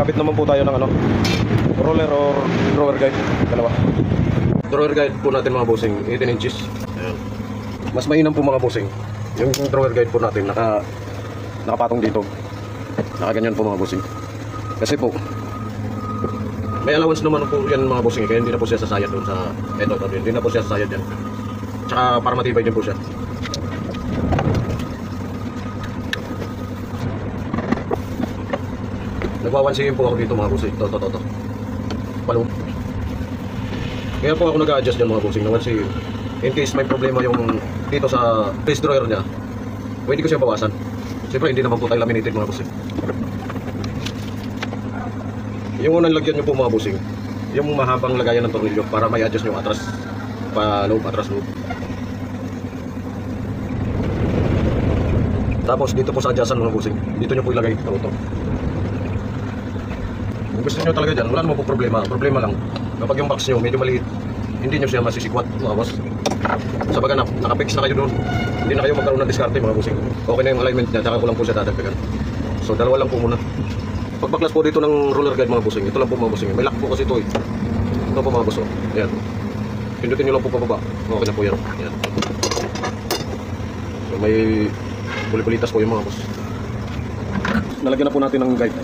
Magkakabit naman po tayo ng ano, roller or drawer guide. Dalawa. Drawer guide po natin mga bossing, 18 inches. Ayan. Mas mainam po mga bossing. Yung drawer guide po natin nakapatong dito. Nakaganyan po mga bossing. Kasi po may allowance naman po yan mga bossing, kaya hindi na po siya sasayad doon sa hindi na po siya sasayad yan. Tsaka para matibay din po siya. Nagwawansihin po ako dito mga bossing. Ito. Palo. Kaya po ako nag-a-adjust dyan mga bossing. Nawansihin. In case may problema yung dito sa face drawer niya, pwede ko siya bawasan. Siyempre hindi naman po tayo laminated mga bossing. Yung unang lagyan nyo po mga bossing, yung mahabang lagayan ng tornilyo para may adjust nyo atras pa loob, atras loob. Tapos dito po sa adjustan mga bossing, dito nyo po ilagay ito. Kung gusto nyo talaga dyan, wala naman po problema. Problema lang, kapag yung box nyo medyo maliit, hindi nyo siya masisikwat mga boss. Sa baganap, nakapix na kayo doon. Hindi na kayo magkaroon ng diskarte mga bossing. Okay na yung alignment niya, tsaka ko lang po siya dadagdagan. So dalawa lang po muna. Pagbaklas po dito ng roller guide mga bossing, ito lang po mga bossing. May lock po kasi ito eh. Ito po mga boss. Ayan. Pindutin nyo lang po pababa. Okay na po yan. Ayan. So may bulibulitas po yung mga boss. Nalagyan na po natin ng guide.